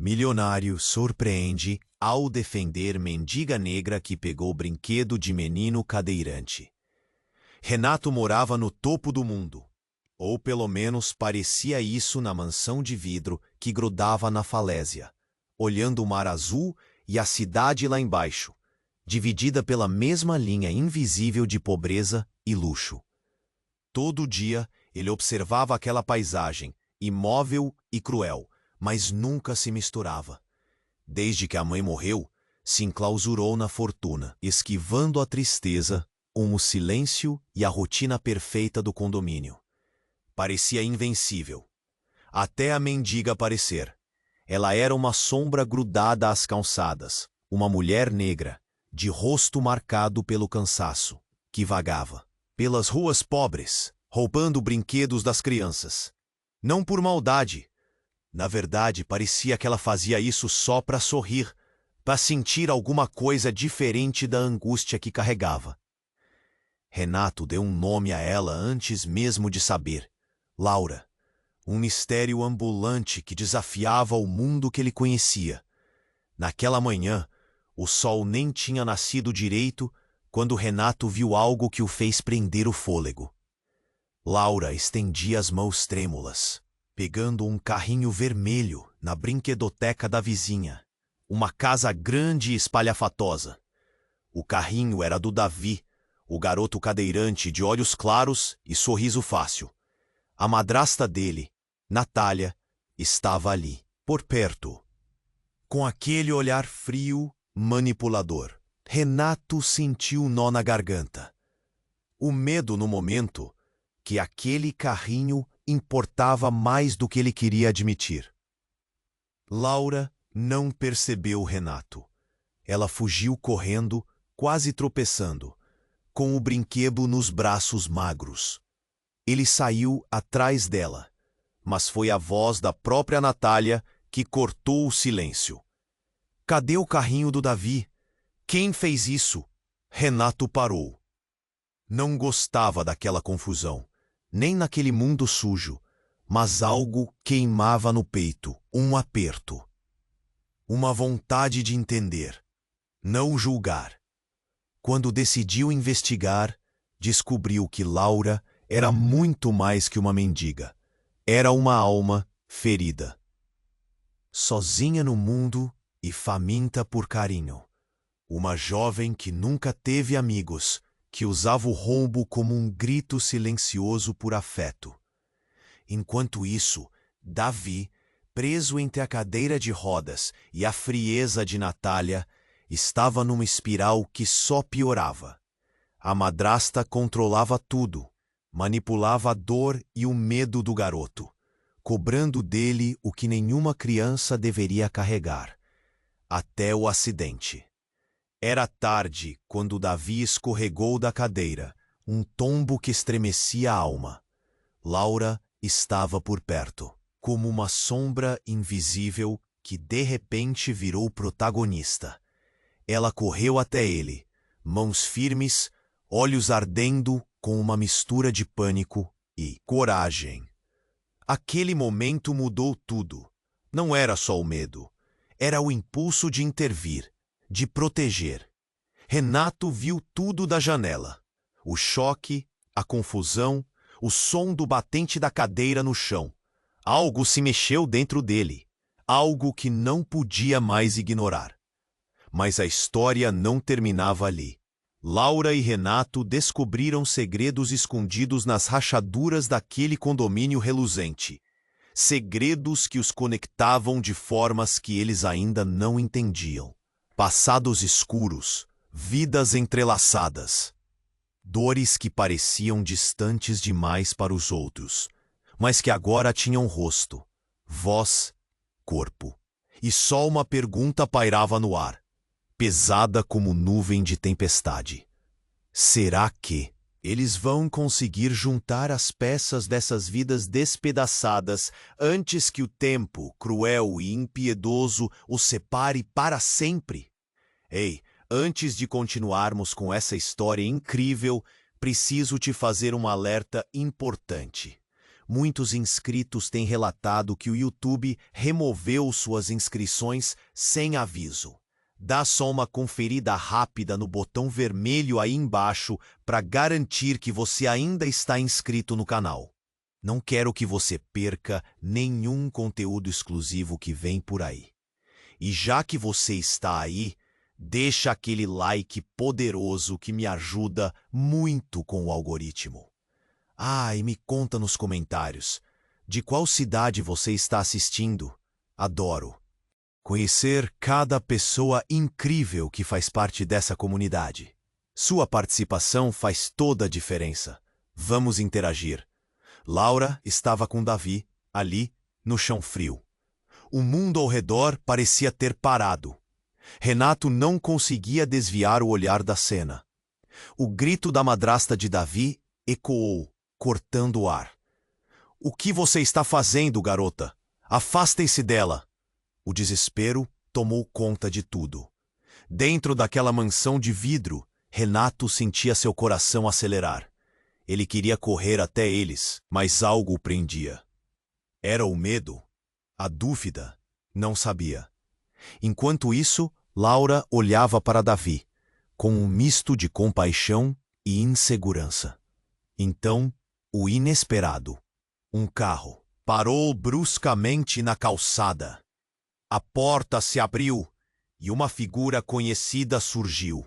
Milionário surpreende ao defender mendiga negra que pegou brinquedo de menino cadeirante. Renato morava no topo do mundo, ou pelo menos parecia isso na mansão de vidro que grudava na falésia, olhando o mar azul e a cidade lá embaixo, dividida pela mesma linha invisível de pobreza e luxo. Todo dia ele observava aquela paisagem, imóvel e cruel, mas nunca se misturava. Desde que a mãe morreu, se enclausurou na fortuna, esquivando a tristeza, o silêncio e a rotina perfeita do condomínio. Parecia invencível. Até a mendiga aparecer. Ela era uma sombra grudada às calçadas, uma mulher negra, de rosto marcado pelo cansaço, que vagava pelas ruas pobres, roubando brinquedos das crianças. Não por maldade. Na verdade, parecia que ela fazia isso só para sorrir, para sentir alguma coisa diferente da angústia que carregava. Renato deu um nome a ela antes mesmo de saber. Laura, um mistério ambulante que desafiava o mundo que ele conhecia. Naquela manhã, o sol nem tinha nascido direito quando Renato viu algo que o fez prender o fôlego. Laura estendia as mãos trêmulas, pegando um carrinho vermelho na brinquedoteca da vizinha. Uma casa grande e espalhafatosa. O carrinho era do Davi, o garoto cadeirante de olhos claros e sorriso fácil. A madrasta dele, Natália, estava ali, por perto. Com aquele olhar frio, manipulador, Renato sentiu um nó na garganta. O medo no momento que aquele carrinho importava mais do que ele queria admitir. Laura não percebeu Renato. Ela fugiu correndo, quase tropeçando, com o brinquedo nos braços magros. Ele saiu atrás dela, mas foi a voz da própria Natália que cortou o silêncio. Cadê o carrinho do Davi? Quem fez isso? Renato parou. Não gostava daquela confusão, nem naquele mundo sujo, mas algo queimava no peito, um aperto. Uma vontade de entender, não julgar. Quando decidiu investigar, descobriu que Laura era muito mais que uma mendiga. Era uma alma ferida. Sozinha no mundo e faminta por carinho. Uma jovem que nunca teve amigos, que usava o roubo como um grito silencioso por afeto. Enquanto isso, Davi, preso entre a cadeira de rodas e a frieza de Natália, estava numa espiral que só piorava. A madrasta controlava tudo, manipulava a dor e o medo do garoto, cobrando dele o que nenhuma criança deveria carregar, até o acidente. Era tarde quando Davi escorregou da cadeira, um tombo que estremecia a alma. Laura estava por perto, como uma sombra invisível que de repente virou protagonista. Ela correu até ele, mãos firmes, olhos ardendo com uma mistura de pânico e coragem. Aquele momento mudou tudo. Não era só o medo, era o impulso de intervir, de proteger. Renato viu tudo da janela. O choque, a confusão, o som do batente da cadeira no chão. Algo se mexeu dentro dele, algo que não podia mais ignorar. Mas a história não terminava ali. Laura e Renato descobriram segredos escondidos nas rachaduras daquele condomínio reluzente. Segredos que os conectavam de formas que eles ainda não entendiam. Passados escuros, vidas entrelaçadas. Dores que pareciam distantes demais para os outros, mas que agora tinham rosto, voz, corpo. E só uma pergunta pairava no ar, pesada como nuvem de tempestade. Será que eles vão conseguir juntar as peças dessas vidas despedaçadas antes que o tempo, cruel e impiedoso, os separe para sempre? Ei, antes de continuarmos com essa história incrível, preciso te fazer um alerta importante. muitos inscritos têm relatado que o YouTube removeu suas inscrições sem aviso. Dá só uma conferida rápida no botão vermelho aí embaixo para garantir que você ainda está inscrito no canal. Não quero que você perca nenhum conteúdo exclusivo que vem por aí. E já que você está aí, deixa aquele like poderoso que me ajuda muito com o algoritmo. E me conta nos comentários, de qual cidade você está assistindo? Adoro conhecer cada pessoa incrível que faz parte dessa comunidade. Sua participação faz toda a diferença. Vamos interagir. Laura estava com Davi, ali, no chão frio. O mundo ao redor parecia ter parado. Renato não conseguia desviar o olhar da cena. O grito da madrasta de Davi ecoou, cortando o ar. "O que você está fazendo, garota? Afastem-se dela!" O desespero tomou conta de tudo. Dentro daquela mansão de vidro, Renato sentia seu coração acelerar. Ele queria correr até eles, mas algo o prendia. Era o medo? A dúvida? Não sabia. Enquanto isso, Laura olhava para Davi, com um misto de compaixão e insegurança. Então, o inesperado. Um carro parou bruscamente na calçada. A porta se abriu e uma figura conhecida surgiu.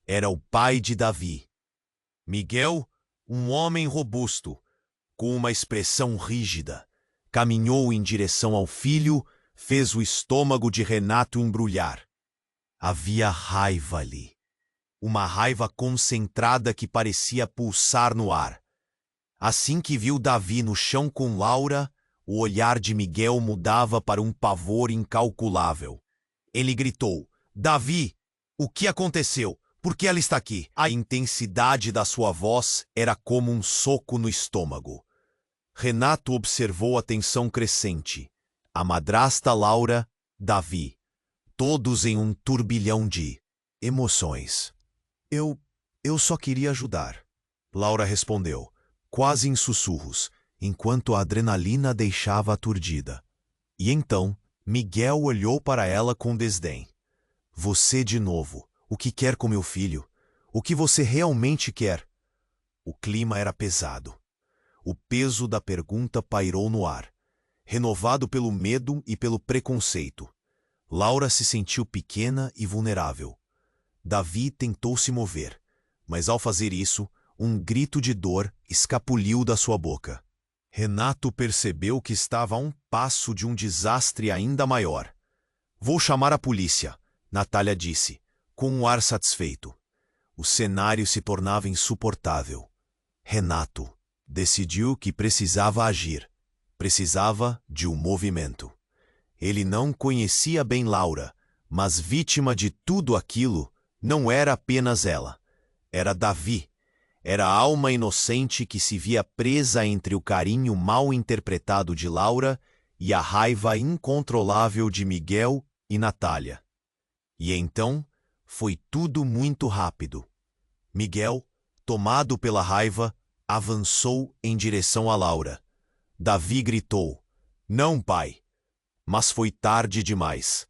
Era o pai de Davi. Miguel, um homem robusto, com uma expressão rígida, caminhou em direção ao filho, fez o estômago de Renato embrulhar. Havia raiva ali. Uma raiva concentrada que parecia pulsar no ar. Assim que viu Davi no chão com Laura, o olhar de Miguel mudava para um pavor incalculável. Ele gritou: "Davi, o que aconteceu? Por que ela está aqui?" A intensidade da sua voz era como um soco no estômago. Renato observou a tensão crescente. A madrasta Laura, Davi. Todos em um turbilhão de emoções. Eu só queria ajudar." Laura respondeu, quase em sussurros, enquanto a adrenalina deixava aturdida. E então, Miguel olhou para ela com desdém. "Você de novo. O que quer com meu filho? O que você realmente quer?" O clima era pesado. O peso da pergunta pairou no ar, renovado pelo medo e pelo preconceito. Laura se sentiu pequena e vulnerável. Davi tentou se mover, mas ao fazer isso, um grito de dor escapuliu da sua boca. Renato percebeu que estava a um passo de um desastre ainda maior. "Vou chamar a polícia", Natália disse, com um ar satisfeito. O cenário se tornava insuportável. Renato decidiu que precisava agir. Precisava de um movimento. Ele não conhecia bem Laura, mas vítima de tudo aquilo não era apenas ela. Era Davi. Era a alma inocente que se via presa entre o carinho mal interpretado de Laura e a raiva incontrolável de Miguel e Natália. E então, foi tudo muito rápido. Miguel, tomado pela raiva, avançou em direção a Laura. Davi gritou: "Não, pai!" Mas foi tarde demais.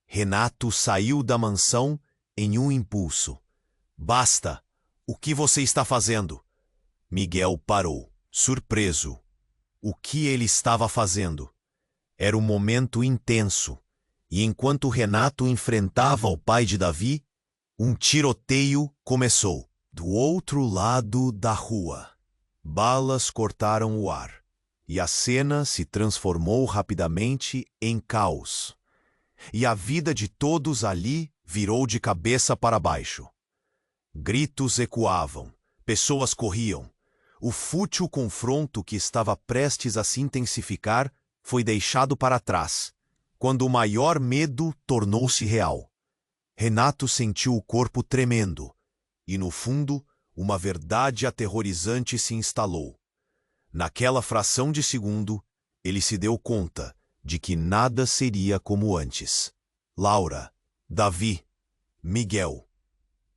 Renato saiu da mansão em um impulso. "Basta! O que você está fazendo?" Miguel parou, surpreso. O que ele estava fazendo? Era um momento intenso, e enquanto Renato enfrentava o pai de Davi, um tiroteio começou. Do outro lado da rua, balas cortaram o ar, e a cena se transformou rapidamente em caos. E a vida de todos ali virou de cabeça para baixo. Gritos ecoavam, pessoas corriam. O fútil confronto que estava prestes a se intensificar foi deixado para trás, quando o maior medo tornou-se real. Renato sentiu o corpo tremendo, e no fundo, uma verdade aterrorizante se instalou. Naquela fração de segundo, ele se deu conta de que nada seria como antes. Laura, Davi, Miguel.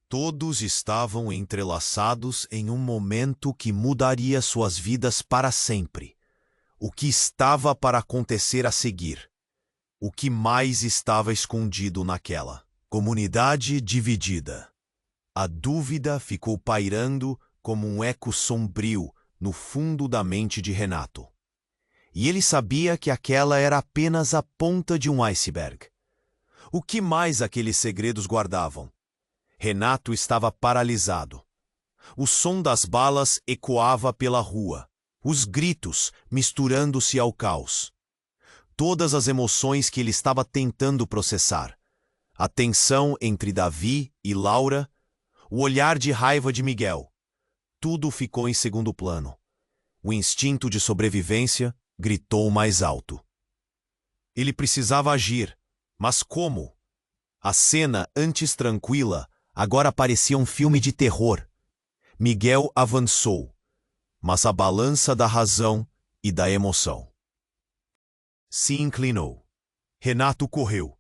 Todos estavam entrelaçados em um momento que mudaria suas vidas para sempre. o que estava para acontecer a seguir. O que mais estava escondido naquela comunidade dividida. A dúvida ficou pairando como um eco sombrio no fundo da mente de Renato. E ele sabia que aquela era apenas a ponta de um iceberg. O que mais aqueles segredos guardavam? Renato estava paralisado. O som das balas ecoava pela rua, os gritos misturando-se ao caos. Todas as emoções que ele estava tentando processar. A tensão entre Davi e Laura, o olhar de raiva de Miguel. Tudo ficou em segundo plano. O instinto de sobrevivência gritou mais alto. Ele precisava agir, mas como? A cena, antes tranquila, agora parecia um filme de terror. Miguel avançou, mas a balança da razão e da emoção se inclinou. Renato correu.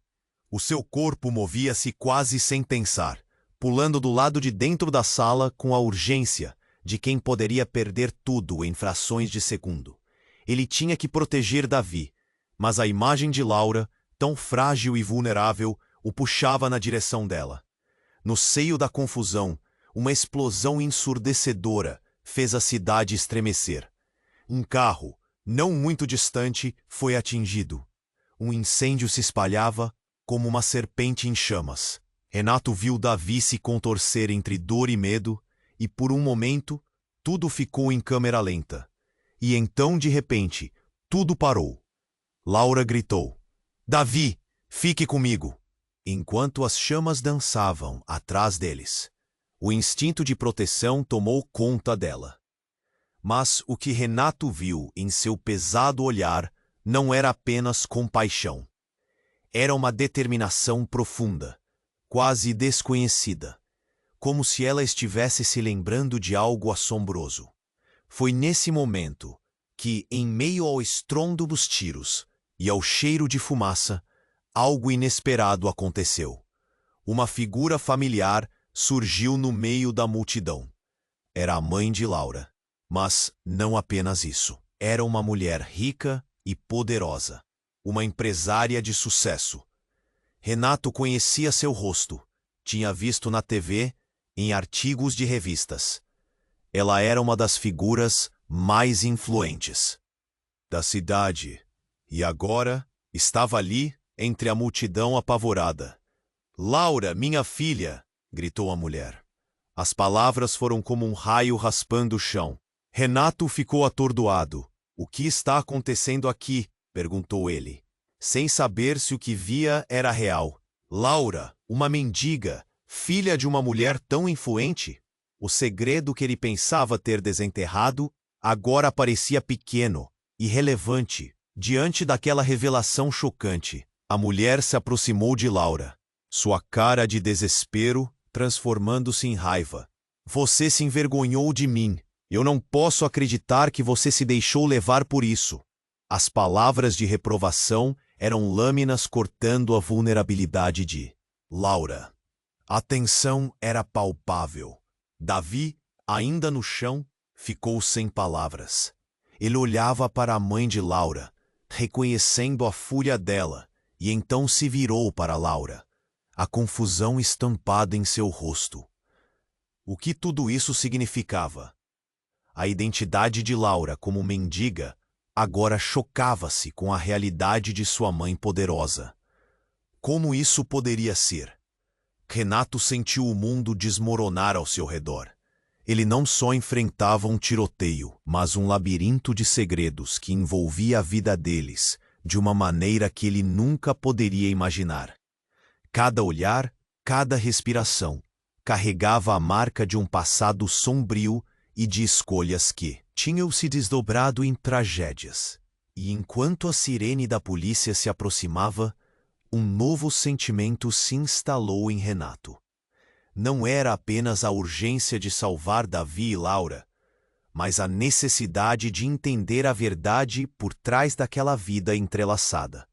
O seu corpo movia-se quase sem pensar, pulando do lado de dentro da sala com a urgência de quem poderia perder tudo em frações de segundo. Ele tinha que proteger Davi, mas a imagem de Laura, tão frágil e vulnerável, o puxava na direção dela. No seio da confusão, uma explosão ensurdecedora fez a cidade estremecer. Um carro, não muito distante, foi atingido. Um incêndio se espalhava como uma serpente em chamas. Renato viu Davi se contorcer entre dor e medo, e por um momento, tudo ficou em câmera lenta. E então, de repente, tudo parou. Laura gritou: "Davi, fique comigo!" Enquanto as chamas dançavam atrás deles, o instinto de proteção tomou conta dela. Mas o que Renato viu em seu pesado olhar não era apenas compaixão. Era uma determinação profunda, quase desconhecida, como se ela estivesse se lembrando de algo assombroso. Foi nesse momento que, em meio ao estrondo dos tiros e ao cheiro de fumaça, algo inesperado aconteceu. Uma figura familiar surgiu no meio da multidão. Era a mãe de Laura. Mas não apenas isso. Era uma mulher rica e poderosa. Uma empresária de sucesso. Renato conhecia seu rosto. Tinha visto na TV, em artigos de revistas. Ela era uma das figuras mais influentes da cidade. E agora estava ali, entre a multidão apavorada. "Laura, minha filha!" gritou a mulher. As palavras foram como um raio raspando o chão. Renato ficou atordoado. "O que está acontecendo aqui?" perguntou ele, sem saber se o que via era real. Laura, uma mendiga, filha de uma mulher tão influente? O segredo que ele pensava ter desenterrado agora parecia pequeno, irrelevante, diante daquela revelação chocante. A mulher se aproximou de Laura, sua cara de desespero transformando-se em raiva. "Você se envergonhou de mim. Eu não posso acreditar que você se deixou levar por isso." As palavras de reprovação eram lâminas cortando a vulnerabilidade de Laura. A tensão era palpável. Davi, ainda no chão, ficou sem palavras. Ele olhava para a mãe de Laura, reconhecendo a fúria dela, e então se virou para Laura, a confusão estampada em seu rosto. O que tudo isso significava? A identidade de Laura como mendiga agora chocava-se com a realidade de sua mãe poderosa. Como isso poderia ser? Renato sentiu o mundo desmoronar ao seu redor. Ele não só enfrentava um tiroteio, mas um labirinto de segredos que envolvia a vida deles de uma maneira que ele nunca poderia imaginar. Cada olhar, cada respiração, carregava a marca de um passado sombrio e de escolhas que tinham se desdobrado em tragédias. E enquanto a sirene da polícia se aproximava, um novo sentimento se instalou em Renato. Não era apenas a urgência de salvar Davi e Laura, mas a necessidade de entender a verdade por trás daquela vida entrelaçada.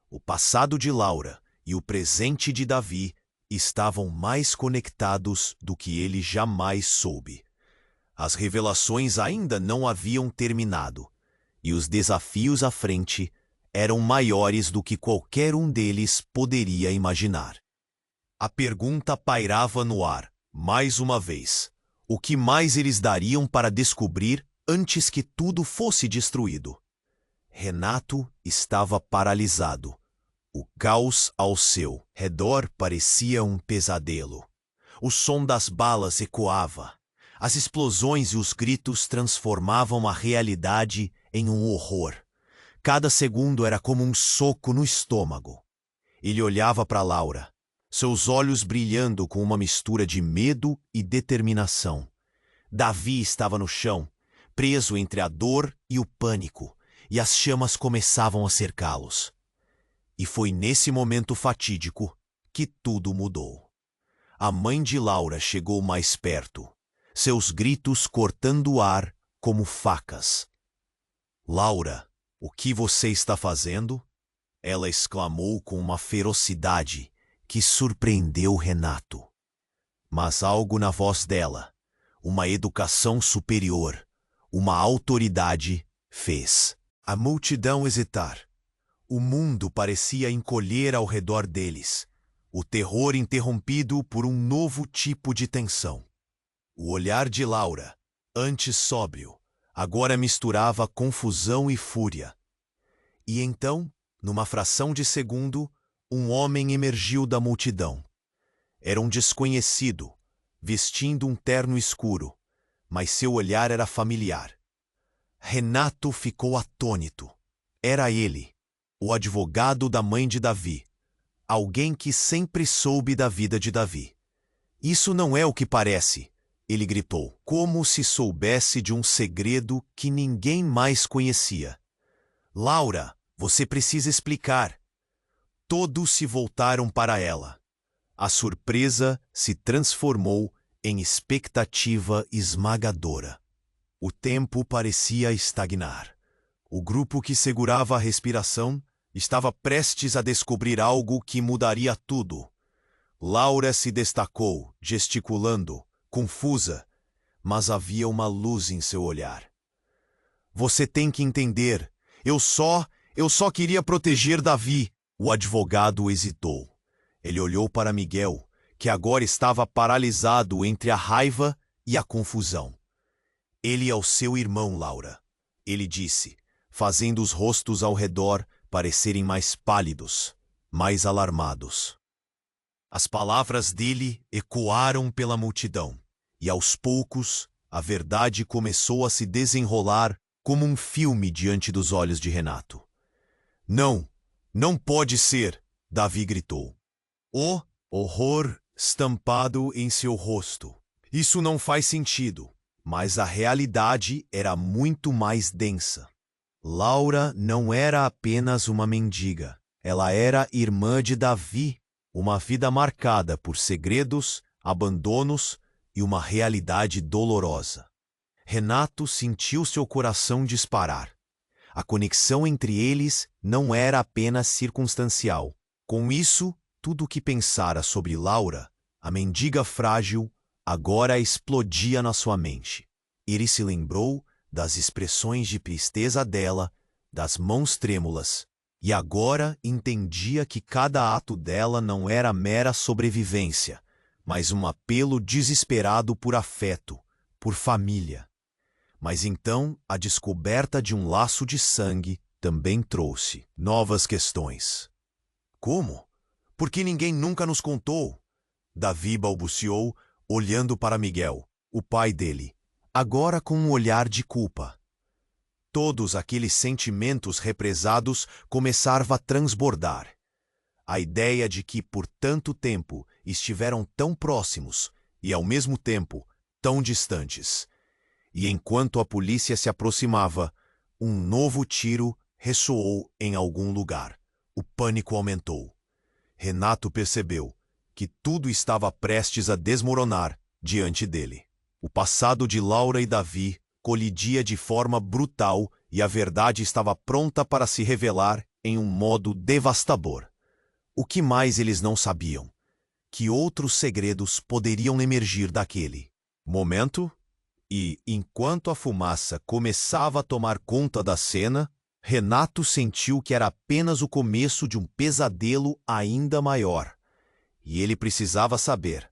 O passado de Laura e o presente de Davi estavam mais conectados do que ele jamais soube. As revelações ainda não haviam terminado, e os desafios à frente eram maiores do que qualquer um deles poderia imaginar. A pergunta pairava no ar, mais uma vez. O que mais eles dariam para descobrir antes que tudo fosse destruído? Renato estava paralisado. O caos ao seu redor parecia um pesadelo. O som das balas ecoava. As explosões e os gritos transformavam a realidade em um horror. Cada segundo era como um soco no estômago. Ele olhava para Laura, seus olhos brilhando com uma mistura de medo e determinação. Davi estava no chão, preso entre a dor e o pânico, e as chamas começavam a cercá-los. E foi nesse momento fatídico que tudo mudou. A mãe de Laura chegou mais perto, seus gritos cortando o ar como facas. "Laura, o que você está fazendo?" ela exclamou com uma ferocidade que surpreendeu Renato. Mas algo na voz dela, uma educação superior, uma autoridade, fez a multidão hesitar. O mundo parecia encolher ao redor deles, o terror interrompido por um novo tipo de tensão. O olhar de Laura, antes sóbrio, agora misturava confusão e fúria. E então, numa fração de segundo, um homem emergiu da multidão. Era um desconhecido, vestindo um terno escuro, mas seu olhar era familiar. Renato ficou atônito. Era ele, o advogado da mãe de Davi, alguém que sempre soube da vida de Davi. "Isso não é o que parece", ele gritou, como se soubesse de um segredo que ninguém mais conhecia. "Laura, você precisa explicar." Todos se voltaram para ela. A surpresa se transformou em expectativa esmagadora. O tempo parecia estagnar. O grupo que segurava a respiração estava prestes a descobrir algo que mudaria tudo. Laura se destacou, gesticulando, confusa, mas havia uma luz em seu olhar. "Você tem que entender. Eu só queria proteger Davi." O advogado hesitou. Ele olhou para Miguel, que agora estava paralisado entre a raiva e a confusão. "Ele é o seu irmão, Laura", ele disse, fazendo os rostos ao redor parecerem mais pálidos, mais alarmados. As palavras dele ecoaram pela multidão, e aos poucos a verdade começou a se desenrolar como um filme diante dos olhos de Renato. "Não, não pode ser", Davi gritou. O horror estampado em seu rosto. "Isso não faz sentido." Mas a realidade era muito mais densa. Laura não era apenas uma mendiga. Ela era irmã de Davi, uma vida marcada por segredos, abandonos e uma realidade dolorosa. Renato sentiu seu coração disparar. A conexão entre eles não era apenas circunstancial. Com isso, tudo o que pensara sobre Laura, a mendiga frágil, agora explodia na sua mente. Ele se lembrou das expressões de tristeza dela, das mãos trêmulas, e agora entendia que cada ato dela não era mera sobrevivência, mas um apelo desesperado por afeto, por família. Mas então a descoberta de um laço de sangue também trouxe novas questões. "Como? Por que ninguém nunca nos contou?" Davi balbuciou, olhando para Miguel, o pai dele, agora com um olhar de culpa. Todos aqueles sentimentos represados começaram a transbordar. A ideia de que por tanto tempo estiveram tão próximos e, ao mesmo tempo, tão distantes. E enquanto a polícia se aproximava, um novo tiro ressoou em algum lugar. O pânico aumentou. Renato percebeu que tudo estava prestes a desmoronar diante dele. O passado de Laura e Davi colidia de forma brutal e a verdade estava pronta para se revelar em um modo devastador. O que mais eles não sabiam? Que outros segredos poderiam emergir daquele momento? E, enquanto a fumaça começava a tomar conta da cena, Renato sentiu que era apenas o começo de um pesadelo ainda maior. E ele precisava saber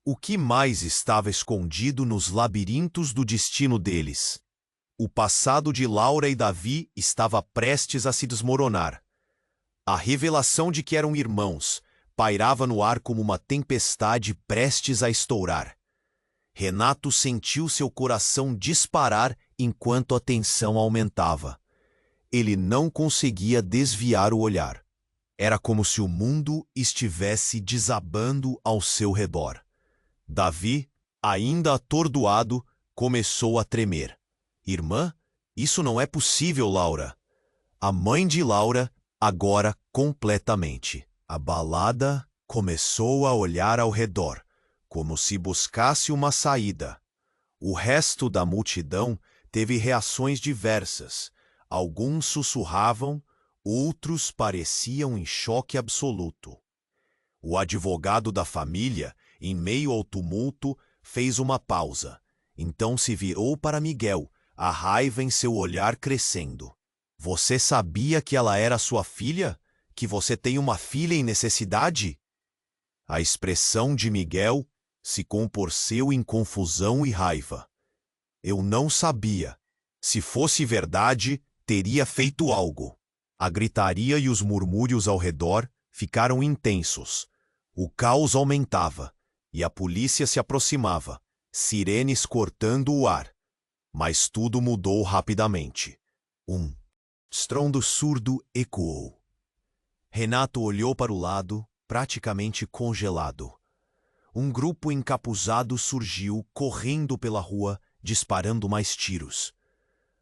o que mais estava escondido nos labirintos do destino deles. O passado de Laura e Davi estava prestes a se desmoronar. A revelação de que eram irmãos pairava no ar como uma tempestade prestes a estourar. Renato sentiu seu coração disparar enquanto a tensão aumentava. Ele não conseguia desviar o olhar. Era como se o mundo estivesse desabando ao seu redor. Davi, ainda atordoado, começou a tremer. Irmã, isso não é possível, Laura. A mãe de Laura, agora completamente abalada, começou a olhar ao redor, como se buscasse uma saída. O resto da multidão teve reações diversas. Alguns sussurravam, outros pareciam em choque absoluto. O advogado da família, em meio ao tumulto, fez uma pausa. Então se virou para Miguel, a raiva em seu olhar crescendo. Você sabia que ela era sua filha? Que você tem uma filha em necessidade? A expressão de Miguel se contorceu em confusão e raiva. Eu não sabia. Se fosse verdade, teria feito algo. A gritaria e os murmúrios ao redor ficaram intensos. O caos aumentava, e a polícia se aproximava, sirenes cortando o ar. Mas tudo mudou rapidamente. Um estrondo surdo ecoou. Renato olhou para o lado, praticamente congelado. Um grupo encapuzado surgiu, correndo pela rua, disparando mais tiros.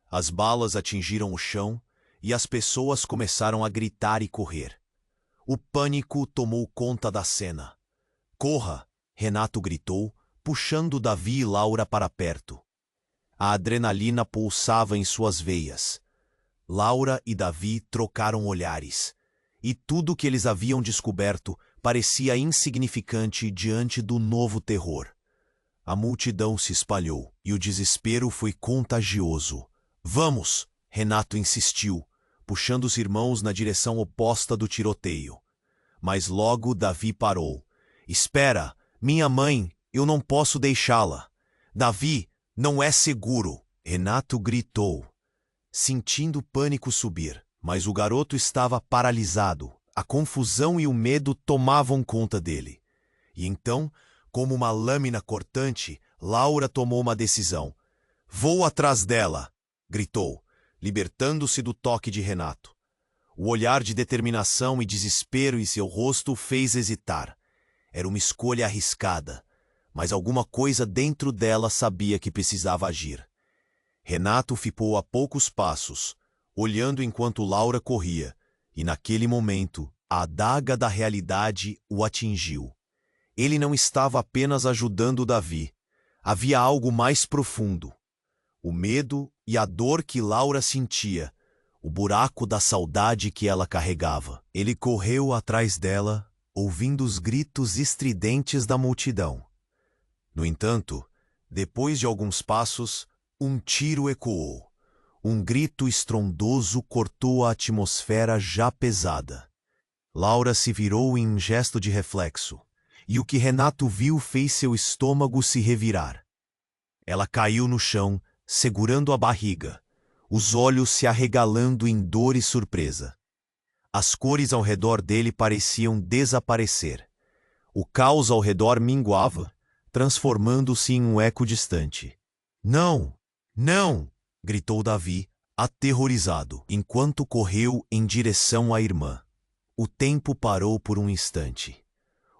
As balas atingiram o chão e as pessoas começaram a gritar e correr. O pânico tomou conta da cena. Corra! Renato gritou, puxando Davi e Laura para perto. A adrenalina pulsava em suas veias. Laura e Davi trocaram olhares, e tudo que eles haviam descoberto parecia insignificante diante do novo terror. A multidão se espalhou, e o desespero foi contagioso. Vamos! Renato insistiu, puxando os irmãos na direção oposta do tiroteio. Mas logo Davi parou. Espera! Minha mãe! Eu não posso deixá-la! Davi! Não é seguro! Renato gritou, sentindo o pânico subir, mas o garoto estava paralisado. A confusão e o medo tomavam conta dele. E então, como uma lâmina cortante, Laura tomou uma decisão. Vou atrás dela! Gritou, libertando-se do toque de Renato. O olhar de determinação e desespero em seu rosto o fez hesitar. Era uma escolha arriscada, mas alguma coisa dentro dela sabia que precisava agir. Renato ficou a poucos passos, olhando enquanto Laura corria, e naquele momento, a adaga da realidade o atingiu. Ele não estava apenas ajudando Davi. Havia algo mais profundo. O medo e a dor que Laura sentia, o buraco da saudade que ela carregava. Ele correu atrás dela, ouvindo os gritos estridentes da multidão. No entanto, depois de alguns passos, um tiro ecoou. Um grito estrondoso cortou a atmosfera já pesada. Laura se virou em um gesto de reflexo, e o que Renato viu fez seu estômago se revirar. Ela caiu no chão, segurando a barriga, os olhos se arregalando em dor e surpresa. As cores ao redor dele pareciam desaparecer. O caos ao redor minguava, transformando-se em um eco distante. Não! Não! Gritou Davi, aterrorizado, enquanto correu em direção à irmã. O tempo parou por um instante.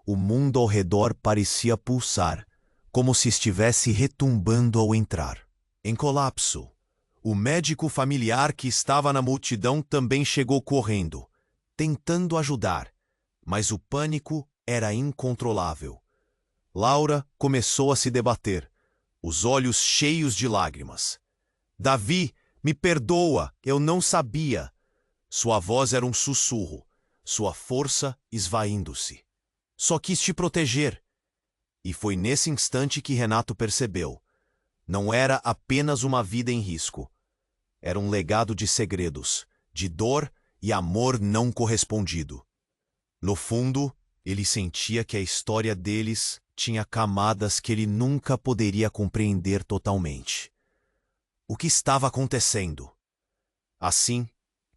O mundo ao redor parecia pulsar, como se estivesse retumbando ao entrar. Em colapso. O médico familiar que estava na multidão também chegou correndo, tentando ajudar, mas o pânico era incontrolável. Laura começou a se debater, os olhos cheios de lágrimas. Davi, me perdoa, eu não sabia. Sua voz era um sussurro, sua força esvaindo-se. Só quis te proteger. E foi nesse instante que Renato percebeu. não era apenas uma vida em risco. Era um legado de segredos, de dor e amor não correspondido. No fundo, ele sentia que a história deles tinha camadas que ele nunca poderia compreender totalmente. O que estava acontecendo? Assim,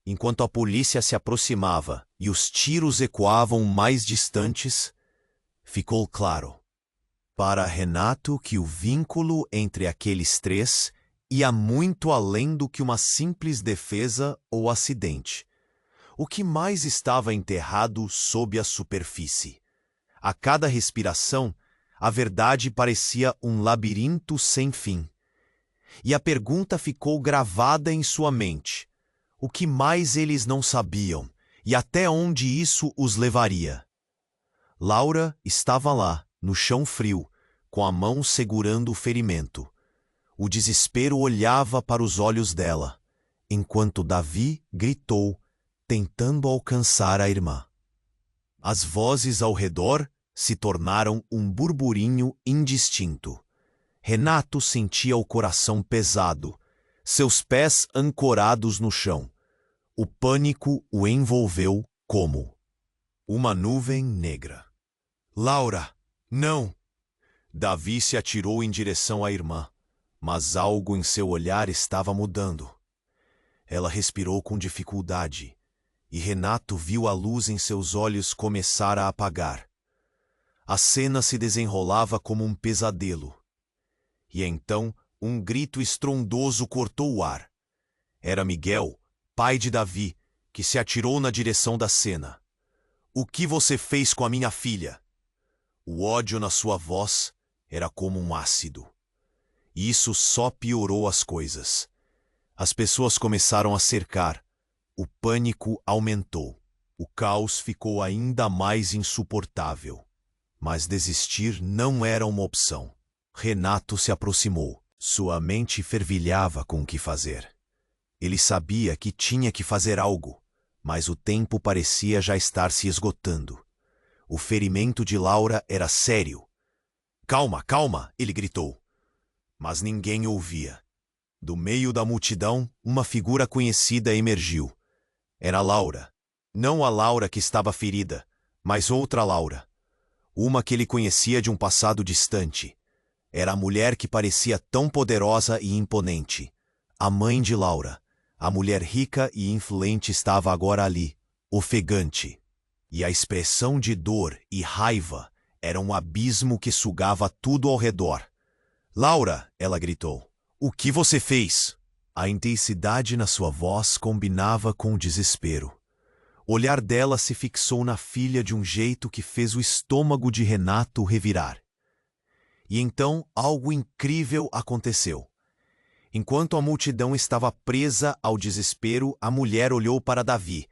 enquanto a polícia se aproximava e os tiros ecoavam mais distantes, ficou claro para Renato que o vínculo entre aqueles três ia muito além do que uma simples defesa ou acidente. O que mais estava enterrado sob a superfície? A cada respiração, a verdade parecia um labirinto sem fim. E a pergunta ficou gravada em sua mente. O que mais eles não sabiam e até onde isso os levaria? Laura estava lá, no chão frio, com a mão segurando o ferimento. O desespero olhava para os olhos dela, enquanto Davi gritou, tentando alcançar a irmã. As vozes ao redor se tornaram um burburinho indistinto. Renato sentia o coração pesado, seus pés ancorados no chão. O pânico o envolveu como uma nuvem negra. Laura, não! Davi se atirou em direção à irmã, mas algo em seu olhar estava mudando. Ela respirou com dificuldade, e Renato viu a luz em seus olhos começar a apagar. A cena se desenrolava como um pesadelo. E então, um grito estrondoso cortou o ar. Era Miguel, pai de Davi, que se atirou na direção da cena. O que você fez com a minha filha? O ódio na sua voz era como um ácido. E isso só piorou as coisas. As pessoas começaram a cercar. O pânico aumentou. O caos ficou ainda mais insuportável. Mas desistir não era uma opção. Renato se aproximou. Sua mente fervilhava com o que fazer. Ele sabia que tinha que fazer algo, mas o tempo parecia já estar se esgotando. O ferimento de Laura era sério. Calma, calma, ele gritou. Mas ninguém ouvia. Do meio da multidão, uma figura conhecida emergiu. Era Laura. Não a Laura que estava ferida, mas outra Laura. Uma que ele conhecia de um passado distante. Era a mulher que parecia tão poderosa e imponente. A mãe de Laura. A mulher rica e influente estava agora ali, ofegante. E a expressão de dor e raiva era um abismo que sugava tudo ao redor. Laura, ela gritou, o que você fez? A intensidade na sua voz combinava com o desespero. O olhar dela se fixou na filha de um jeito que fez o estômago de Renato revirar. E então algo incrível aconteceu. Enquanto a multidão estava presa ao desespero, a mulher olhou para Davi,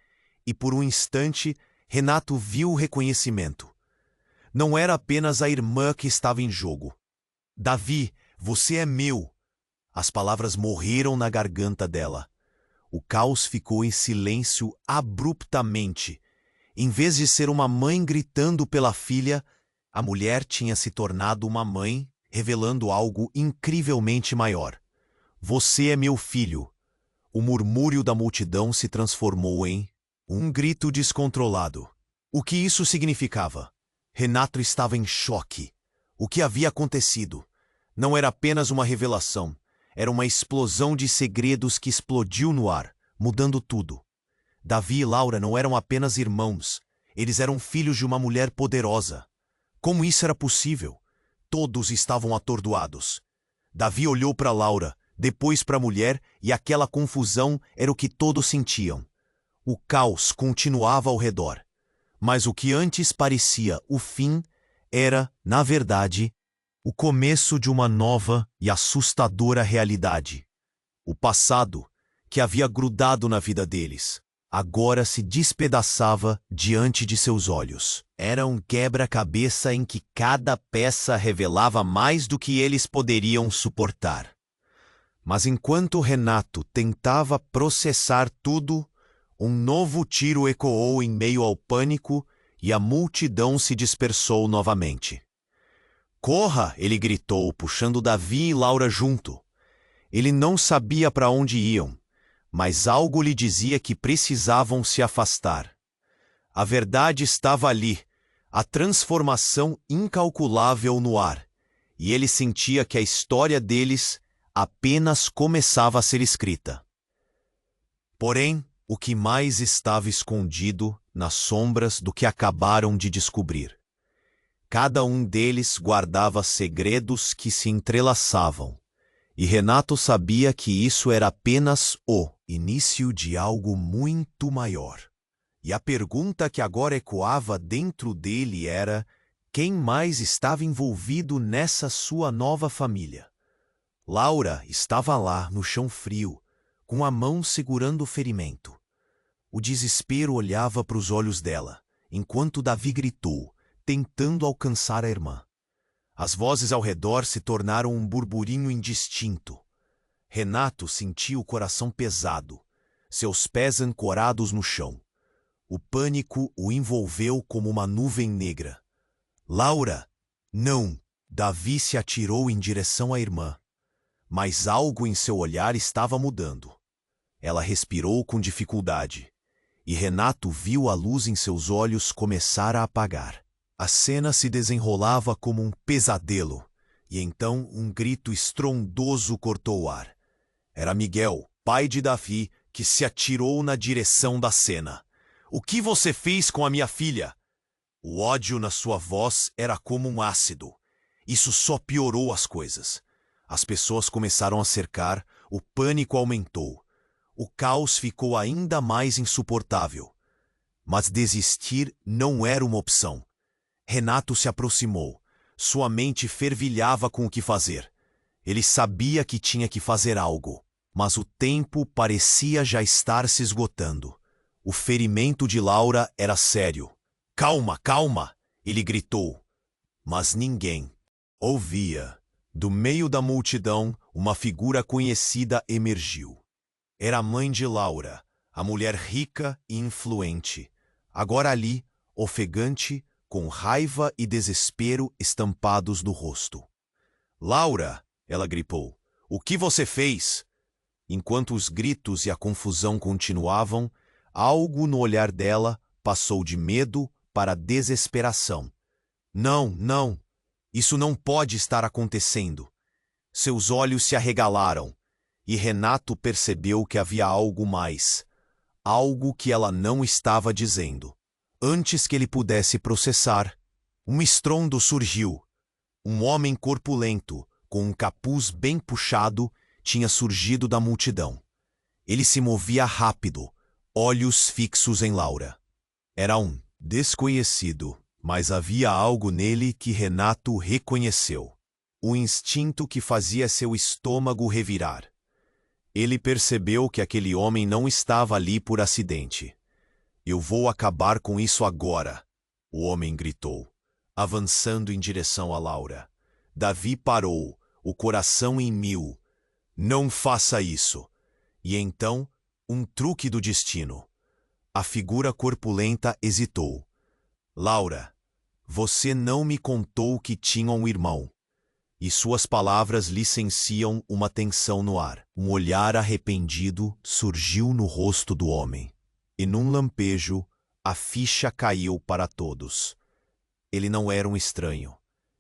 e por um instante Renato viu o reconhecimento. Não era apenas a irmã que estava em jogo. Davi, você é meu! As palavras morreram na garganta dela. O caos ficou em silêncio abruptamente. Em vez de ser uma mãe gritando pela filha, a mulher tinha se tornado uma mãe, revelando algo incrivelmente maior. Você é meu filho. O murmúrio da multidão se transformou em um grito descontrolado. O que isso significava? Renato estava em choque. O que havia acontecido? Não era apenas uma revelação. Era uma explosão de segredos que explodiu no ar, mudando tudo. Davi e Laura não eram apenas irmãos. Eles eram filhos de uma mulher poderosa. Como isso era possível? Todos estavam atordoados. Davi olhou para Laura, depois para a mulher, e aquela confusão era o que todos sentiam. O caos continuava ao redor. Mas o que antes parecia o fim era, na verdade, o começo de uma nova e assustadora realidade. O passado, que havia grudado na vida deles, agora se despedaçava diante de seus olhos. Era um quebra-cabeça em que cada peça revelava mais do que eles poderiam suportar. Mas enquanto Renato tentava processar tudo, um novo tiro ecoou em meio ao pânico e a multidão se dispersou novamente. Corra! Ele gritou, puxando Davi e Laura junto. Ele não sabia para onde iam, mas algo lhe dizia que precisavam se afastar. A verdade estava ali, a transformação incalculável no ar, e ele sentia que a história deles apenas começava a ser escrita. Porém, o que mais estava escondido nas sombras do que acabaram de descobrir. Cada um deles guardava segredos que se entrelaçavam, e Renato sabia que isso era apenas o início de algo muito maior. E a pergunta que agora ecoava dentro dele era: quem mais estava envolvido nessa sua nova família? Laura estava lá, no chão frio, com a mão segurando o ferimento. O desespero olhava para os olhos dela, enquanto Davi gritou, tentando alcançar a irmã. As vozes ao redor se tornaram um burburinho indistinto. Renato sentia o coração pesado, seus pés ancorados no chão. O pânico o envolveu como uma nuvem negra. Laura! Não! Davi se atirou em direção à irmã. Mas algo em seu olhar estava mudando. Ela respirou com dificuldade, e Renato viu a luz em seus olhos começar a apagar. A cena se desenrolava como um pesadelo, e então um grito estrondoso cortou o ar. Era Miguel, pai de Davi, que se atirou na direção da cena. "O que você fez com a minha filha?" O ódio na sua voz era como um ácido. Isso só piorou as coisas. As pessoas começaram a cercar, o pânico aumentou. O caos ficou ainda mais insuportável. Mas desistir não era uma opção. Renato se aproximou. Sua mente fervilhava com o que fazer. Ele sabia que tinha que fazer algo, mas o tempo parecia já estar se esgotando. O ferimento de Laura era sério. "Calma, calma!" ele gritou. Mas ninguém ouvia. Do meio da multidão, uma figura conhecida emergiu. Era a mãe de Laura, a mulher rica e influente. Agora ali, ofegante, com raiva e desespero estampados no rosto. "Laura!" ela gritou. "O que você fez?" Enquanto os gritos e a confusão continuavam, algo no olhar dela passou de medo para desesperação. "Não, não! Isso não pode estar acontecendo!" Seus olhos se arregalaram, e Renato percebeu que havia algo mais. Algo que ela não estava dizendo. Antes que ele pudesse processar, um estrondo surgiu. Um homem corpulento, com um capuz bem puxado, tinha surgido da multidão. Ele se movia rápido, olhos fixos em Laura. Era um desconhecido, mas havia algo nele que Renato reconheceu. O instinto que fazia seu estômago revirar. Ele percebeu que aquele homem não estava ali por acidente. "Eu vou acabar com isso agora", o homem gritou, avançando em direção a Laura. Davi parou, o coração em mil. "Não faça isso!" E então, um truque do destino. A figura corpulenta hesitou. "Laura, você não me contou que tinha um irmão." E suas palavras licenciam uma tensão no ar. Um olhar arrependido surgiu no rosto do homem. E num lampejo, a ficha caiu para todos. Ele não era um estranho.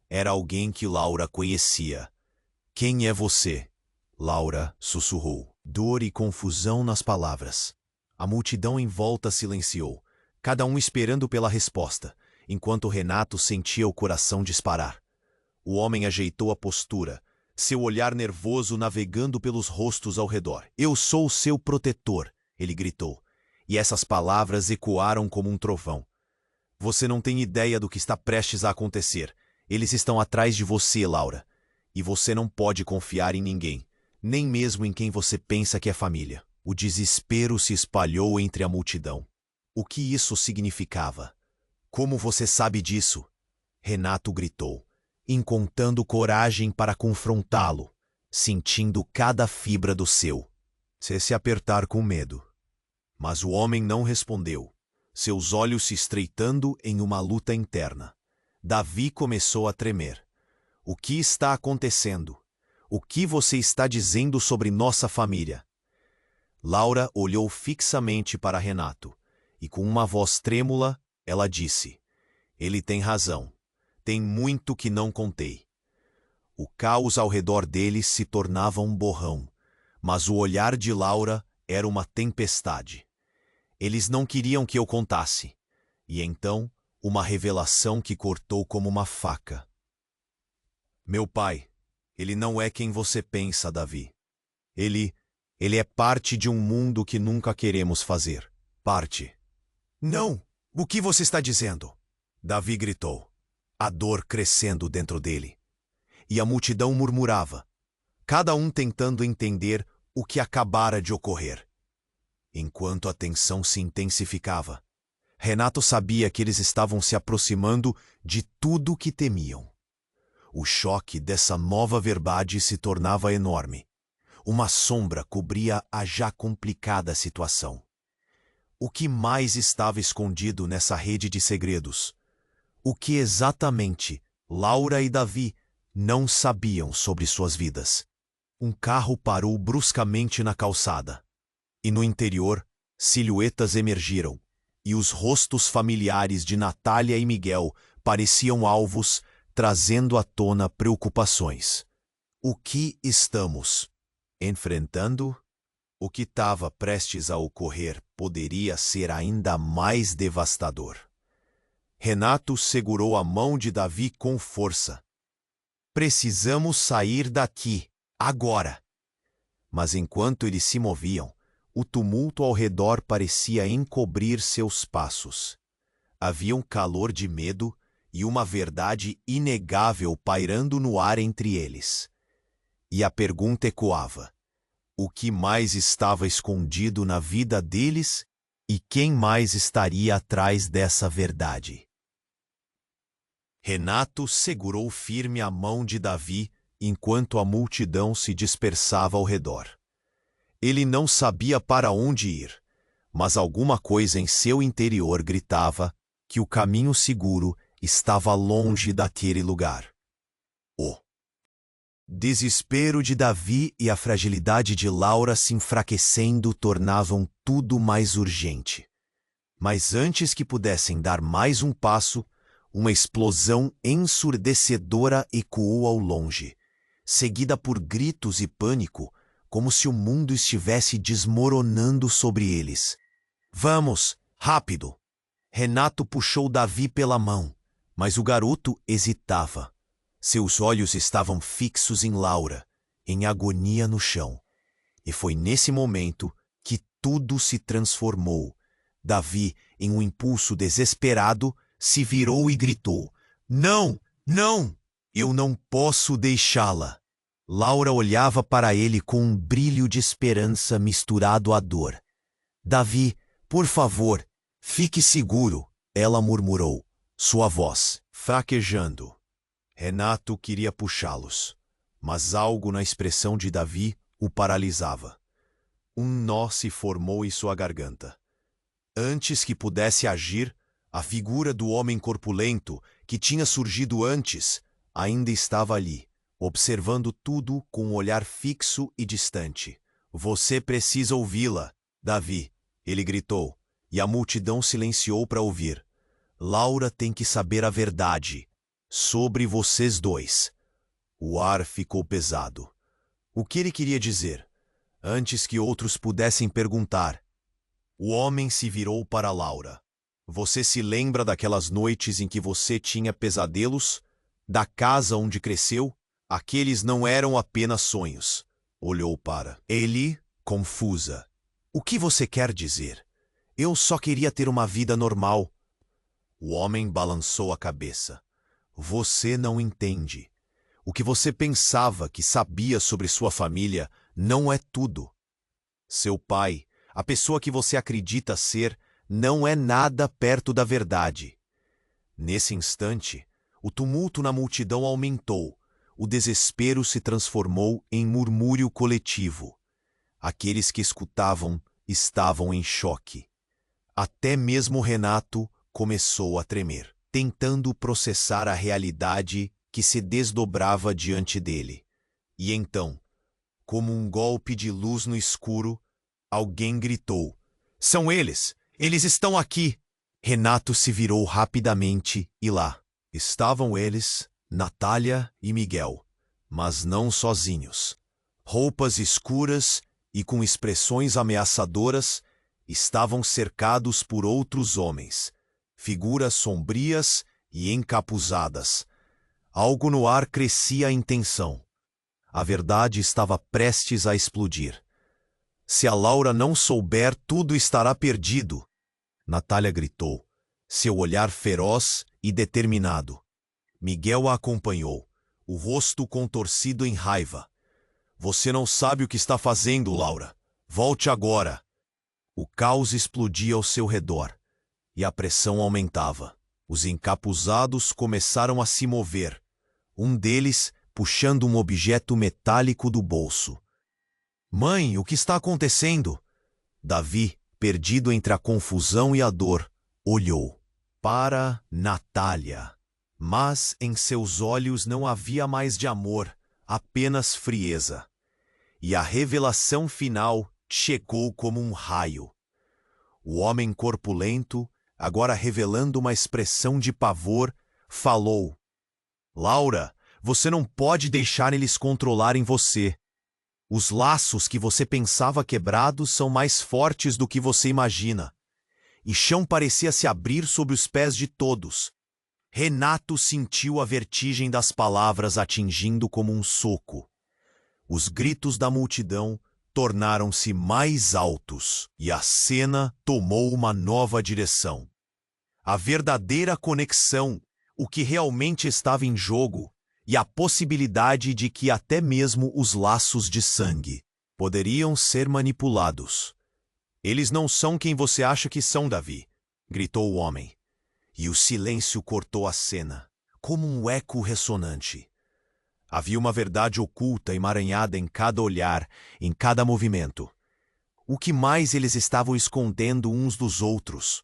Era alguém que Laura conhecia. "Quem é você?" Laura sussurrou. Dor e confusão nas palavras. A multidão em volta silenciou, cada um esperando pela resposta, enquanto Renato sentia o coração disparar. O homem ajeitou a postura, seu olhar nervoso navegando pelos rostos ao redor. "Eu sou o seu protetor", ele gritou, e essas palavras ecoaram como um trovão. "Você não tem ideia do que está prestes a acontecer. Eles estão atrás de você, Laura. E você não pode confiar em ninguém, nem mesmo em quem você pensa que é família." O desespero se espalhou entre a multidão. O que isso significava? "Como você sabe disso?" Renato gritou, encontrando coragem para confrontá-lo, sentindo cada fibra do seu. Se apertar com medo. Mas o homem não respondeu, seus olhos se estreitando em uma luta interna. Davi começou a tremer. O que está acontecendo? O que você está dizendo sobre nossa família? Laura olhou fixamente para Renato, e com uma voz trêmula, ela disse: Ele tem razão. Tem muito que não contei. O caos ao redor deles se tornava um borrão, mas o olhar de Laura era uma tempestade. Eles não queriam que eu contasse. E então, uma revelação que cortou como uma faca. Meu pai, ele não é quem você pensa, Davi. Ele é parte de um mundo que nunca queremos fazer. Parte. Não! O que você está dizendo? Davi gritou, a dor crescendo dentro dele. E a multidão murmurava, cada um tentando entender o que acabara de ocorrer. Enquanto a tensão se intensificava, Renato sabia que eles estavam se aproximando de tudo o que temiam. O choque dessa nova verdade se tornava enorme. Uma sombra cobria a já complicada situação. O que mais estava escondido nessa rede de segredos? O que exatamente Laura e Davi não sabiam sobre suas vidas? Um carro parou bruscamente na calçada. E no interior, silhuetas emergiram, e os rostos familiares de Natália e Miguel pareciam alvos, trazendo à tona preocupações. O que estamos enfrentando? O que estava prestes a ocorrer poderia ser ainda mais devastador. Renato segurou a mão de Davi com força. Precisamos sair daqui, agora! Mas enquanto eles se moviam, o tumulto ao redor parecia encobrir seus passos. Havia um calor de medo e uma verdade inegável pairando no ar entre eles. E a pergunta ecoava: o que mais estava escondido na vida deles e quem mais estaria atrás dessa verdade? Renato segurou firme a mão de Davi enquanto a multidão se dispersava ao redor. Ele não sabia para onde ir, mas alguma coisa em seu interior gritava que o caminho seguro estava longe daquele lugar. O desespero de Davi e a fragilidade de Laura se enfraquecendo tornavam tudo mais urgente. Mas antes que pudessem dar mais um passo, uma explosão ensurdecedora ecoou ao longe, seguida por gritos e pânico, como se o mundo estivesse desmoronando sobre eles. Vamos, rápido! Renato puxou Davi pela mão, mas o garoto hesitava. Seus olhos estavam fixos em Laura, em agonia no chão. E foi nesse momento que tudo se transformou. Davi, em um impulso desesperado, se virou e gritou: Não! Não! Eu não posso deixá-la! Laura olhava para ele com um brilho de esperança misturado à dor. Davi, por favor, fique seguro, ela murmurou, sua voz fraquejando. Renato queria puxá-los, mas algo na expressão de Davi o paralisava. Um nó se formou em sua garganta. Antes que pudesse agir, a figura do homem corpulento, que tinha surgido antes, ainda estava ali, observando tudo com um olhar fixo e distante. Você precisa ouvi-la, Davi, ele gritou, e a multidão silenciou para ouvir. Laura tem que saber a verdade sobre vocês dois. O ar ficou pesado. O que ele queria dizer? Antes que outros pudessem perguntar, o homem se virou para Laura. Você se lembra daquelas noites em que você tinha pesadelos? Da casa onde cresceu? Aqueles não eram apenas sonhos. Olhou para ele, confusa. O que você quer dizer? Eu só queria ter uma vida normal. O homem balançou a cabeça. Você não entende. O que você pensava que sabia sobre sua família não é tudo. Seu pai, a pessoa que você acredita ser, não é nada perto da verdade. Nesse instante, o tumulto na multidão aumentou. O desespero se transformou em murmúrio coletivo. Aqueles que escutavam estavam em choque. Até mesmo Renato começou a tremer, tentando processar a realidade que se desdobrava diante dele. E então, como um golpe de luz no escuro, alguém gritou: "São eles! Eles estão aqui!" Renato se virou rapidamente e lá estavam eles, Natália e Miguel, mas não sozinhos. Roupas escuras e com expressões ameaçadoras, estavam cercados por outros homens, figuras sombrias e encapuzadas. Algo no ar crescia em tensão. A verdade estava prestes a explodir. "Se a Laura não souber, tudo estará perdido", Natália gritou, seu olhar feroz e determinado. Miguel a acompanhou, o rosto contorcido em raiva. "Você não sabe o que está fazendo, Laura. Volte agora." O caos explodia ao seu redor, e a pressão aumentava. Os encapuzados começaram a se mover, um deles puxando um objeto metálico do bolso. "Mãe, o que está acontecendo?" Davi, perdido entre a confusão e a dor, olhou para Natália. Mas em seus olhos não havia mais de amor, apenas frieza. E a revelação final chegou como um raio. O homem corpulento, agora revelando uma expressão de pavor, falou: "Laura, você não pode deixar eles controlarem você. Os laços que você pensava quebrados são mais fortes do que você imagina." E chão parecia se abrir sob os pés de todos. Renato sentiu a vertigem das palavras atingindo como um soco. Os gritos da multidão tornaram-se mais altos e a cena tomou uma nova direção. A verdadeira conexão, o que realmente estava em jogo, e a possibilidade de que até mesmo os laços de sangue poderiam ser manipulados. "Eles não são quem você acha que são, Davi", gritou o homem. E o silêncio cortou a cena, como um eco ressonante. Havia uma verdade oculta emaranhada em cada olhar, em cada movimento. O que mais eles estavam escondendo uns dos outros?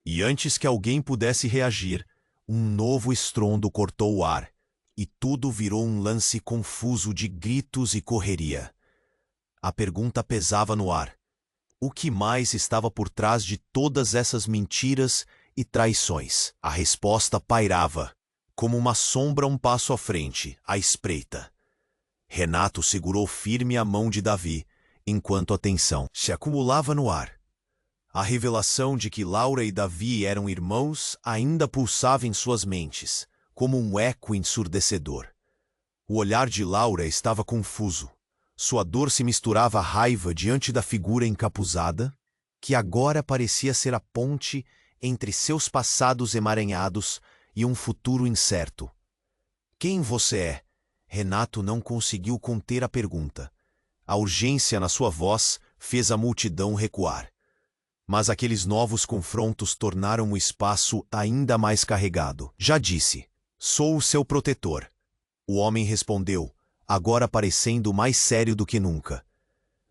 E antes que alguém pudesse reagir, um novo estrondo cortou o ar, e tudo virou um lance confuso de gritos e correria. A pergunta pesava no ar. O que mais estava por trás de todas essas mentiras e traições? A resposta pairava, como uma sombra um passo à frente, à espreita. Renato segurou firme a mão de Davi, enquanto a tensão se acumulava no ar. A revelação de que Laura e Davi eram irmãos ainda pulsava em suas mentes, como um eco ensurdecedor. O olhar de Laura estava confuso. Sua dor se misturava à raiva diante da figura encapuzada, que agora parecia ser a ponte entre seus passados emaranhados e um futuro incerto. "Quem você é?" Renato não conseguiu conter a pergunta. A urgência na sua voz fez a multidão recuar. Mas aqueles novos confrontos tornaram o espaço ainda mais carregado. "Já disse, sou o seu protetor." O homem respondeu, agora parecendo mais sério do que nunca.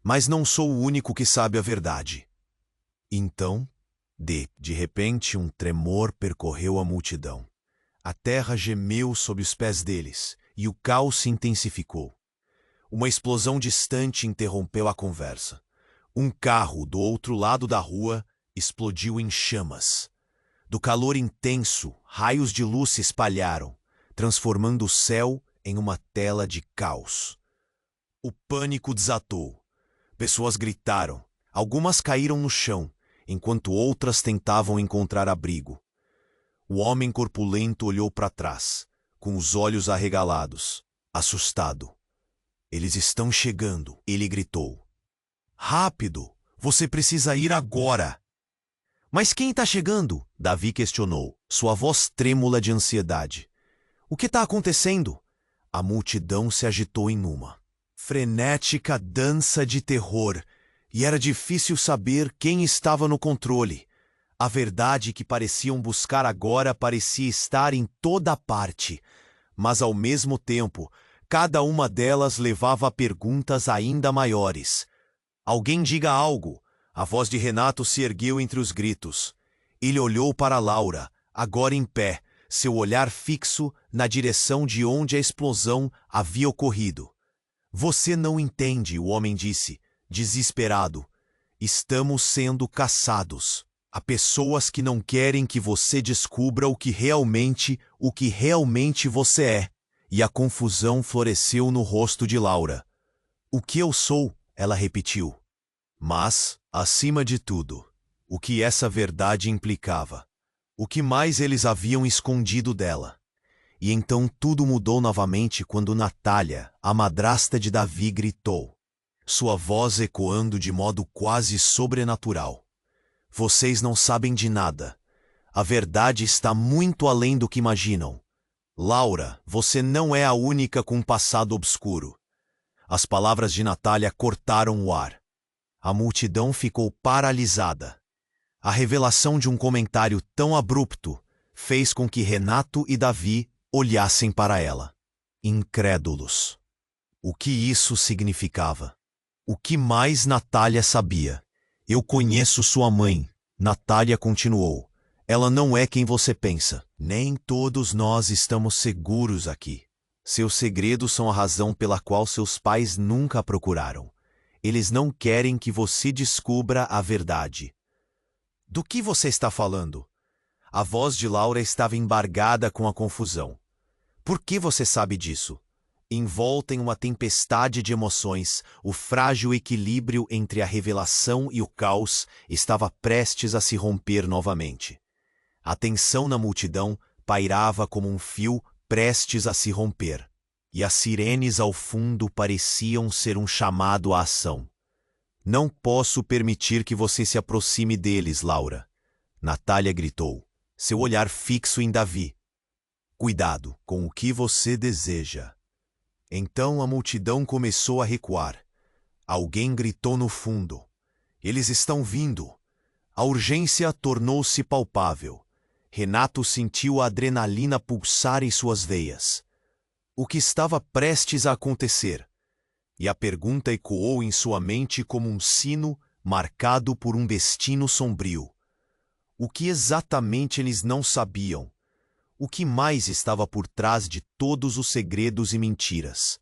"Mas não sou o único que sabe a verdade." Então, de repente, um tremor percorreu a multidão. A terra gemeu sob os pés deles, e o caos se intensificou. Uma explosão distante interrompeu a conversa. Um carro do outro lado da rua explodiu em chamas. Do calor intenso, raios de luz se espalharam, transformando o céu em uma tela de caos. O pânico desatou. Pessoas gritaram. Algumas caíram no chão, enquanto outras tentavam encontrar abrigo. O homem corpulento olhou para trás, com os olhos arregalados, assustado. "Eles estão chegando", ele gritou. "Rápido! Você precisa ir agora!" "Mas quem está chegando?" Davi questionou, sua voz trêmula de ansiedade. "O que está acontecendo?" A multidão se agitou em uma frenética dança de terror, e era difícil saber quem estava no controle. A verdade que pareciam buscar agora parecia estar em toda parte, mas ao mesmo tempo, cada uma delas levava a perguntas ainda maiores. "Alguém diga algo!" A voz de Renato se ergueu entre os gritos. Ele olhou para Laura, agora em pé, seu olhar fixo na direção de onde a explosão havia ocorrido. Você não entende, o homem disse, desesperado. Estamos sendo caçados. Há pessoas que não querem que você descubra o que realmente você é. E a confusão floresceu no rosto de Laura. O que eu sou? Ela repetiu. Mas, acima de tudo, o que essa verdade implicava. O que mais eles haviam escondido dela. E então tudo mudou novamente quando Natália, a madrasta de Davi, gritou. Sua voz ecoando de modo quase sobrenatural. Vocês não sabem de nada. A verdade está muito além do que imaginam. Laura, você não é a única com um passado obscuro. As palavras de Natália cortaram o ar. A multidão ficou paralisada. A revelação de um comentário tão abrupto fez com que Renato e Davi olhassem para ela, incrédulos. O que isso significava? O que mais Natália sabia? Eu conheço sua mãe, Natália continuou. Ela não é quem você pensa. Nem todos nós estamos seguros aqui. Seus segredos são a razão pela qual seus pais nunca a procuraram. Eles não querem que você descubra a verdade. Do que você está falando? A voz de Laura estava embargada com a confusão. Por que você sabe disso? Envolta em uma tempestade de emoções, o frágil equilíbrio entre a revelação e o caos estava prestes a se romper novamente. A tensão na multidão pairava como um fio prestes a se romper, e as sirenes ao fundo pareciam ser um chamado à ação. Não posso permitir que você se aproxime deles, Laura. Natália gritou, seu olhar fixo em Davi. Cuidado com o que você deseja. Então a multidão começou a recuar. Alguém gritou no fundo. Eles estão vindo. A urgência tornou-se palpável. Renato sentiu a adrenalina pulsar em suas veias. O que estava prestes a acontecer? E a pergunta ecoou em sua mente como um sino marcado por um destino sombrio. O que exatamente eles não sabiam? O que mais estava por trás de todos os segredos e mentiras?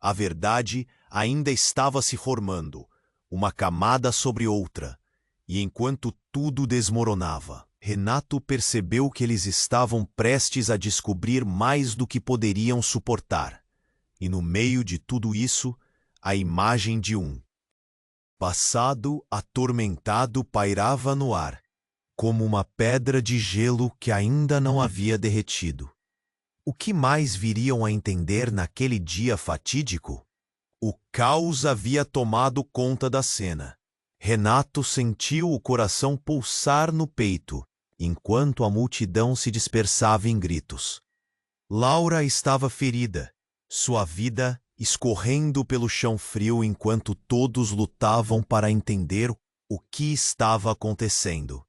A verdade ainda estava se formando, uma camada sobre outra, e enquanto tudo desmoronava, Renato percebeu que eles estavam prestes a descobrir mais do que poderiam suportar. E no meio de tudo isso, a imagem de um passado atormentado pairava no ar, como uma pedra de gelo que ainda não havia derretido. O que mais viriam a entender naquele dia fatídico? O caos havia tomado conta da cena. Renato sentiu o coração pulsar no peito, enquanto a multidão se dispersava em gritos. Laura estava ferida, sua vida escorrendo pelo chão frio enquanto todos lutavam para entender o que estava acontecendo.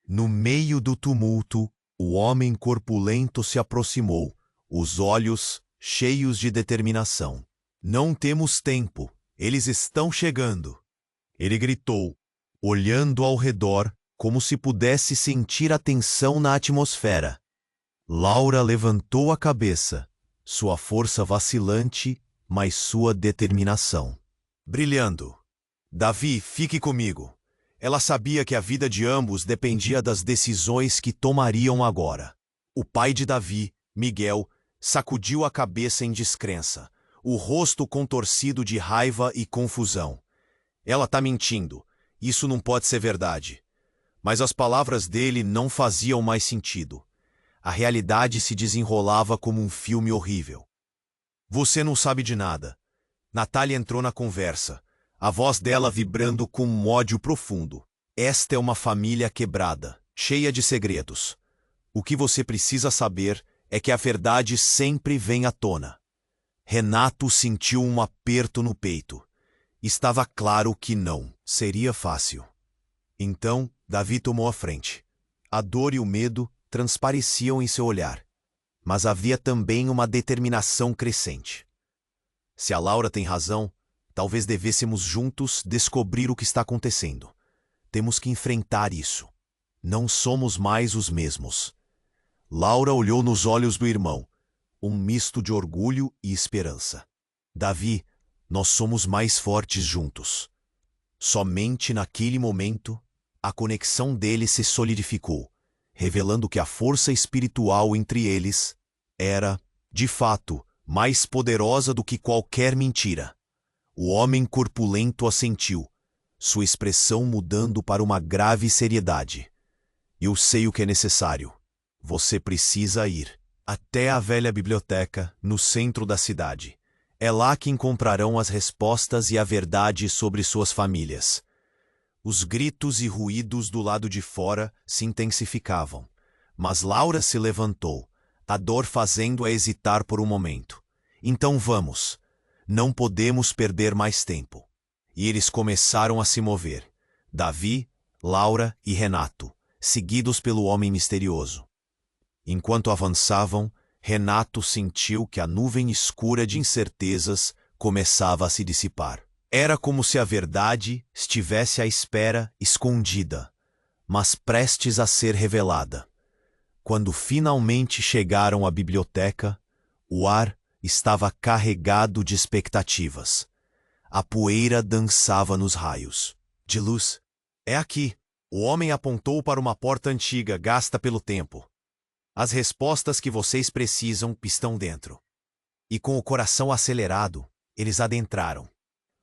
No meio do tumulto, o homem corpulento se aproximou, os olhos cheios de determinação. Não temos tempo, eles estão chegando. Ele gritou, olhando ao redor como se pudesse sentir a tensão na atmosfera. Laura levantou a cabeça, sua força vacilante, mas sua determinação brilhando. Davi, fique comigo. Ela sabia que a vida de ambos dependia das decisões que tomariam agora. O pai de Davi, Miguel, sacudiu a cabeça em descrença, o rosto contorcido de raiva e confusão. Ela está mentindo. Isso não pode ser verdade. Mas as palavras dele não faziam mais sentido. A realidade se desenrolava como um filme horrível. Você não sabe de nada. Natália entrou na conversa, a voz dela vibrando com um ódio profundo. Esta é uma família quebrada, cheia de segredos. O que você precisa saber é que a verdade sempre vem à tona. Renato sentiu um aperto no peito. Estava claro que não seria fácil. Então, Davi tomou a frente. A dor e o medo transpareciam em seu olhar. Mas havia também uma determinação crescente. Se a Laura tem razão, talvez devêssemos juntos descobrir o que está acontecendo. Temos que enfrentar isso. Não somos mais os mesmos. Laura olhou nos olhos do irmão, um misto de orgulho e esperança. Davi, nós somos mais fortes juntos. Somente naquele momento, a conexão deles se solidificou, revelando que a força espiritual entre eles era, de fato, mais poderosa do que qualquer mentira. O homem corpulento assentiu, sua expressão mudando para uma grave seriedade. Eu sei o que é necessário. Você precisa ir até a velha biblioteca, no centro da cidade. É lá que encontrarão as respostas e a verdade sobre suas famílias. Os gritos e ruídos do lado de fora se intensificavam, mas Laura se levantou, a dor fazendo-a hesitar por um momento. Então vamos. Não podemos perder mais tempo. E eles começaram a se mover. Davi, Laura e Renato, seguidos pelo homem misterioso. Enquanto avançavam, Renato sentiu que a nuvem escura de incertezas começava a se dissipar. Era como se a verdade estivesse à espera, escondida, mas prestes a ser revelada. Quando finalmente chegaram à biblioteca, o ar estava carregado de expectativas. A poeira dançava nos raios de luz. É aqui. O homem apontou para uma porta antiga, gasta pelo tempo. As respostas que vocês precisam estão dentro. E com o coração acelerado, eles adentraram.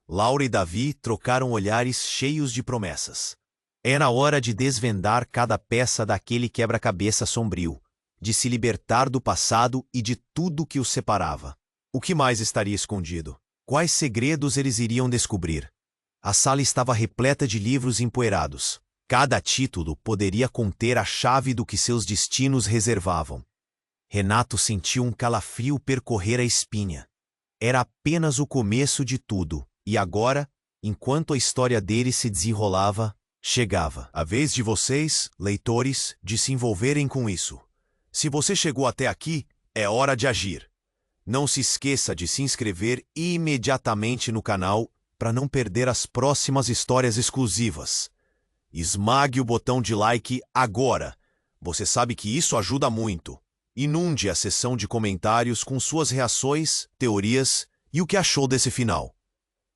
Laura e Davi trocaram olhares cheios de promessas. Era hora de desvendar cada peça daquele quebra-cabeça sombrio, de se libertar do passado e de tudo que os separava. O que mais estaria escondido? Quais segredos eles iriam descobrir? A sala estava repleta de livros empoeirados. Cada título poderia conter a chave do que seus destinos reservavam. Renato sentiu um calafrio percorrer a espinha. Era apenas o começo de tudo, e agora, enquanto a história dele se desenrolava, chegava a vez de vocês, leitores, de se envolverem com isso. Se você chegou até aqui, é hora de agir. Não se esqueça de se inscrever imediatamente no canal para não perder as próximas histórias exclusivas. Esmague o botão de like agora. Você sabe que isso ajuda muito. Inunde a seção de comentários com suas reações, teorias e o que achou desse final.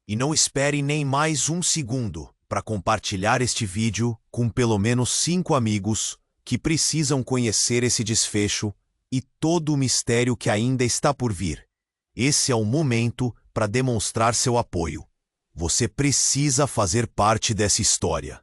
E não espere nem mais um segundo para compartilhar este vídeo com pelo menos 5 amigos que precisam conhecer esse desfecho e todo o mistério que ainda está por vir. Esse é o momento para demonstrar seu apoio. Você precisa fazer parte dessa história.